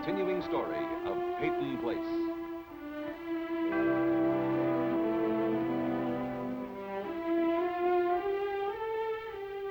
continuing story of Peyton Place.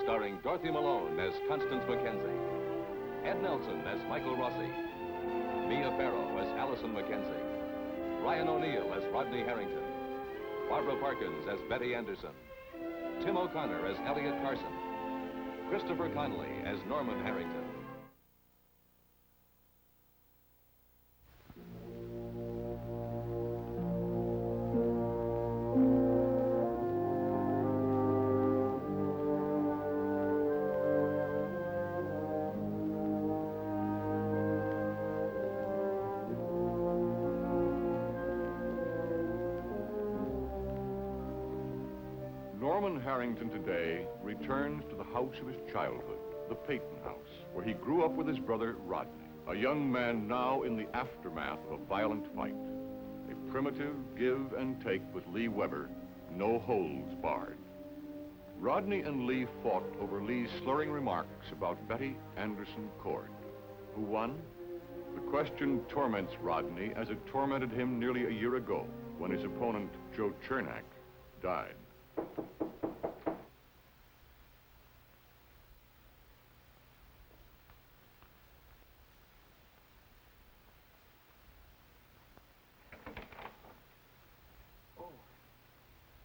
Starring Dorothy Malone as Constance Mackenzie, Ed Nelson as Michael Rossi, Mia Farrow as Allison Mackenzie, Ryan O'Neill as Rodney Harrington, Barbara Parkins as Betty Anderson, Tim O'Connor as Elliot Carson, Christopher Connolly as Norman Harrington. Norman Harrington today returns to the house of his childhood, the Peyton house, where he grew up with his brother Rodney, a young man now in the aftermath of a violent fight. A primitive give and take with Lee Weber, no holds barred. Rodney and Lee fought over Lee's slurring remarks about Betty Anderson Cord. Who won? The question torments Rodney as it tormented him nearly a year ago when his opponent, Joe Chernak, died.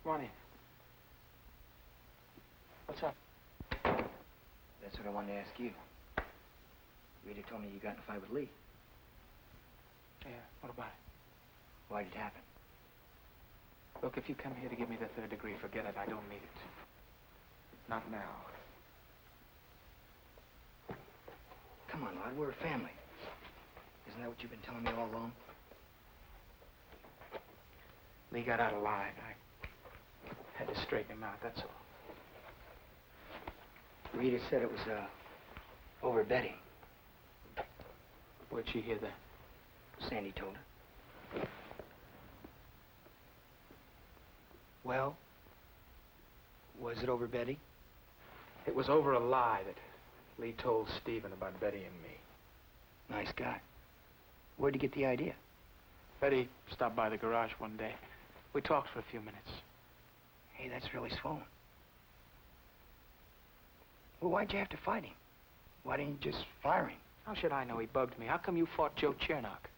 Ronnie. What's up? That's what I wanted to ask you. Rita told me you got in a fight with Lee. Yeah, what about it? Why did it happen? Look, if you come here to give me the third degree, forget it. I don't need it. Not now. Come on, Rod, we're a family. Isn't that what you've been telling me all along? Lee got out alive. I had to straighten him out, that's all. Rita said it was, over Betty. Where'd she hear that? Sandy told her. Well, was it over Betty? It was over a lie that Lee told Stephen about Betty and me. Nice guy. Where'd you get the idea? Betty stopped by the garage one day. We talked for a few minutes. Hey, that's really swollen. Well, why'd you have to fight him? Why didn't you just fire him? How should I know? He bugged me. How come you fought Joe Chernak?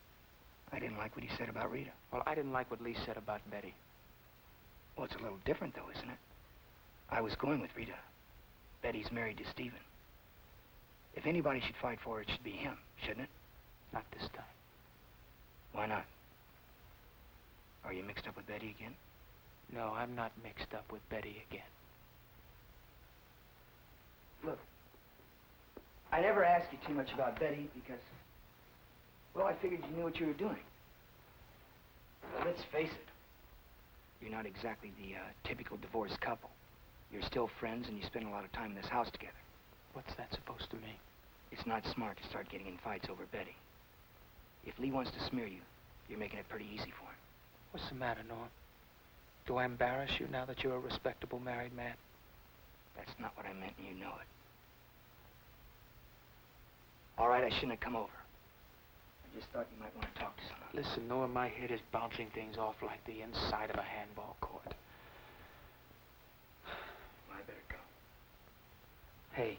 I didn't like what he said about Rita. Well, I didn't like what Lee said about Betty. Well, it's a little different, though, isn't it? I was going with Rita. Betty's married to Stephen. If anybody should fight for her, it should be him, shouldn't it? Not this time. Why not? Are you mixed up with Betty again? No, I'm not mixed up with Betty again. Look, I never asked you too much about Betty because, well, I figured you knew what you were doing. But let's face it, you're not exactly the typical divorced couple. You're still friends and you spend a lot of time in this house together. What's that supposed to mean? It's not smart to start getting in fights over Betty. If Lee wants to smear you, you're making it pretty easy for him. What's the matter, Norm? Do I embarrass you now that you're a respectable married man? That's not what I meant, and you know it. All right, I shouldn't have come over. I just thought you might want to talk to someone. Listen, Norm, my head is bouncing things off like the inside of a handball court. Well, I better go. Hey,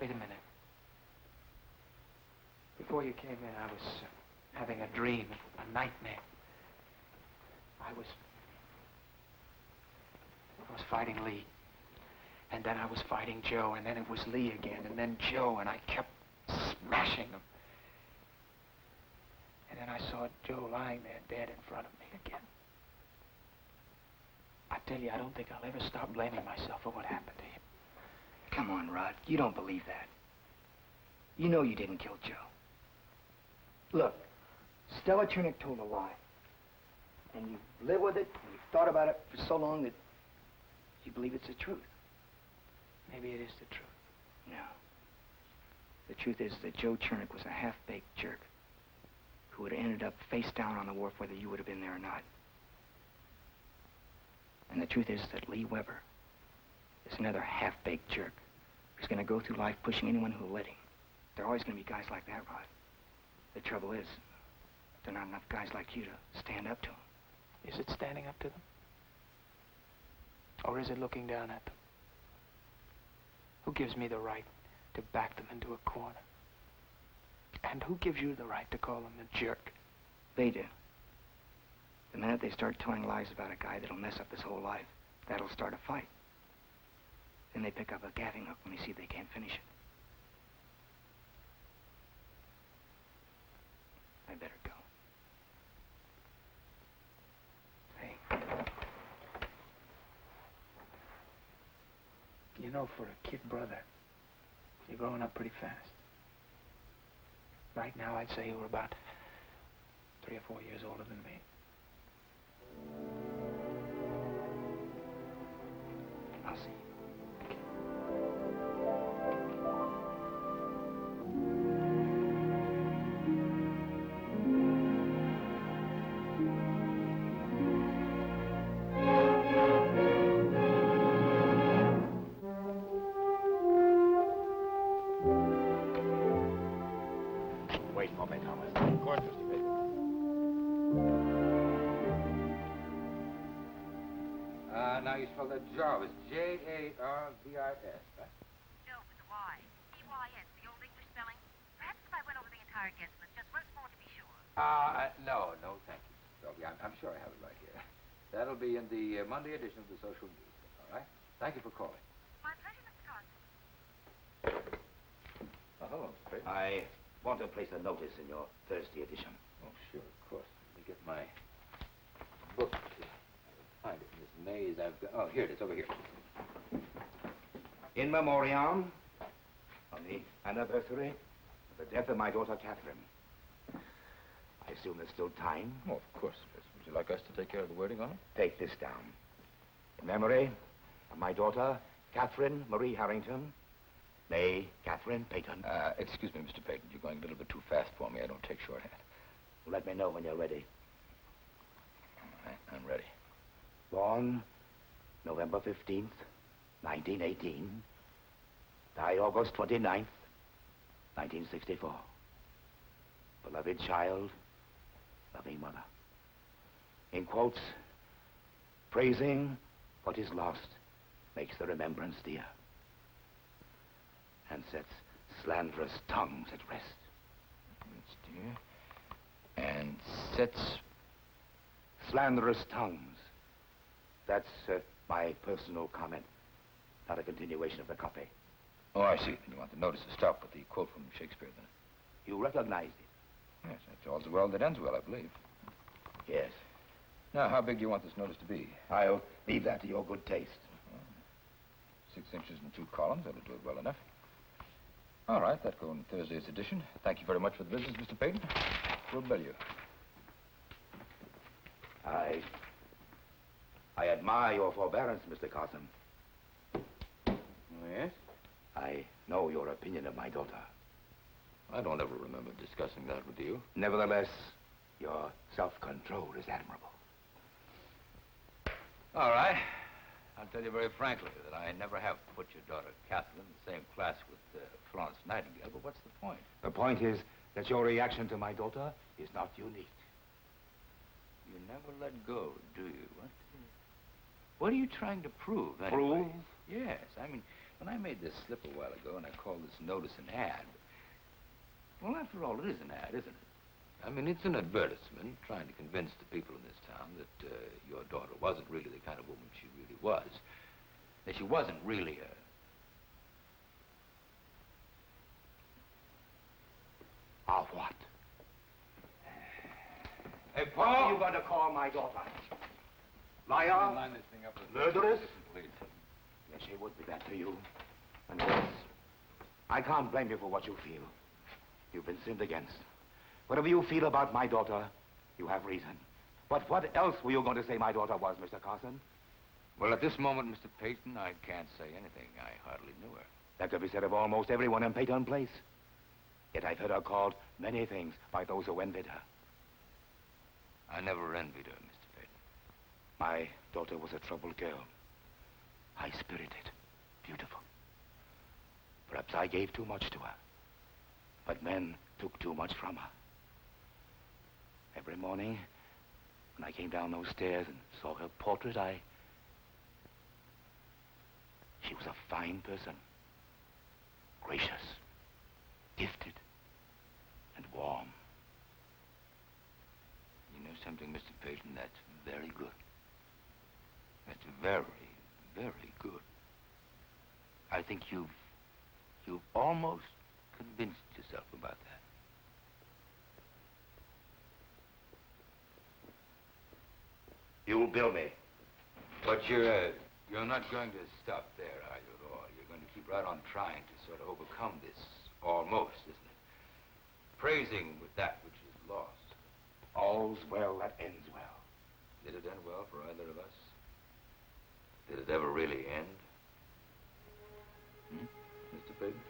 wait a minute. Before you came in, I was having a dream, a nightmare. I was fighting Lee. And then I was fighting Joe, and then it was Lee again, and then Joe, and I kept smashing him. And then I saw Joe lying there dead in front of me again. I tell you, I don't think I'll ever stop blaming myself for what happened to him. Come on, Rod. You don't believe that. You know you didn't kill Joe. Look, Stella Chernak told a lie. And you live with it, and you've thought about it for so long that you believe it's the truth. Maybe it is the truth. No. The truth is that Joe Chernak was a half-baked jerk who would have ended up face down on the wharf whether you would have been there or not. And the truth is that Lee Weber is another half-baked jerk who's going to go through life pushing anyone who'll let him. There are always going to be guys like that, Rod. The trouble is, there are not enough guys like you to stand up to them. Is it standing up to them? Or is it looking down at them? Who gives me the right to back them into a corner? And who gives you the right to call them a jerk? They do. The minute they start telling lies about a guy that'll mess up his whole life, that'll start a fight. Then they pick up a gaffing hook when they see they can't finish it. I better go. Hey. You know, for a kid brother, you're growing up pretty fast. Right now, I'd say you were about 3 or 4 years older than me. I'll see. Wait for me, Thomas. Of course, Mr. Peyton. Now you spell that Jarvis. Jarvis, right? No, with a Y. E-Y-S, the old English spelling. Perhaps if I went over the entire guest list just once more to be sure. No, thank you. Sylvie, I'm sure I have it right here. That'll be in the Monday edition of the Social News. All right? Thank you for calling. My pleasure, Mr. Carson. Hello, Mr. Peyton. I want to place a notice in your Thursday edition. Oh, sure, of course. Let me get my book. Find it in this maze I've got. Oh, here it is, over here. In memoriam, on the anniversary of the death of my daughter, Catherine. I assume there's still time. Oh, of course, miss. Would you like us to take care of the wording on it? Take this down. In memory of my daughter, Catherine Marie Harrington, née Catherine Peyton. Excuse me, Mr. Peyton. You're going a little bit too fast for me. I don't take shorthand. Let me know when you're ready. All right, I'm ready. Born November 15th, 1918. Die August 29th, 1964. Beloved child, loving mother. In quotes, praising what is lost makes the remembrance dear and sets slanderous tongues at rest. That's dear. And sets... Slanderous tongues. That's my personal comment, not a continuation of the copy. Oh, I see. Then you want the notice to stop with the quote from Shakespeare, then? You recognized it? Yes, that's all's well that ends well, I believe. Yes. Now, how big do you want this notice to be? I'll leave that to your good taste. 6 inches and 2 columns. That'll do it well enough. All right, that'll go in Thursday's edition. Thank you very much for the business, Mr. Peyton. We'll bill you. I admire your forbearance, Mr. Carson. Yes? I know your opinion of my daughter. I don't ever remember discussing that with you. Nevertheless, your self-control is admirable. All right. I'll tell you very frankly that I never have put your daughter, Catherine, in the same class with Florence Nightingale, but what's the point? The point is that your reaction to my daughter is not unique. You never let go, do you? What are you trying to prove, anyway? Prove? Yes. I mean, when I made this slip a while ago and I called this notice an ad, well, after all, it is an ad, isn't it? I mean, it's an advertisement trying to convince the people in this town that your daughter wasn't really the kind of woman she really was. That she wasn't really A what? Hey, What are Paul! you going to call my daughter? Liar? Line this thing up. Murderess? Listen, please. Yes, she would be that to you. And yes, I can't blame you for what you feel. You've been sinned against. Whatever you feel about my daughter, you have reason. But what else were you going to say my daughter was, Mr. Carson? Well, at this moment, Mr. Peyton, I can't say anything. I hardly knew her. That could be said of almost everyone in Peyton Place. Yet I've heard her called many things by those who envied her. I never envied her, Mr. Peyton. My daughter was a troubled girl. High-spirited, beautiful. Perhaps I gave too much to her. But men took too much from her. Every morning, when I came down those stairs and saw her portrait, she was a fine person. Gracious, gifted, and warm. You know something, Mr. Peyton? That's very good. That's very, very good. I think you've almost convinced yourself about that. You'll bill me. But you're not going to stop there, are you, at all? You're going to keep right on trying to sort of overcome this almost, isn't it? Praising with that which is lost. All's well that ends well. Did it end well for either of us? Did it ever really end? Mr. Peyton?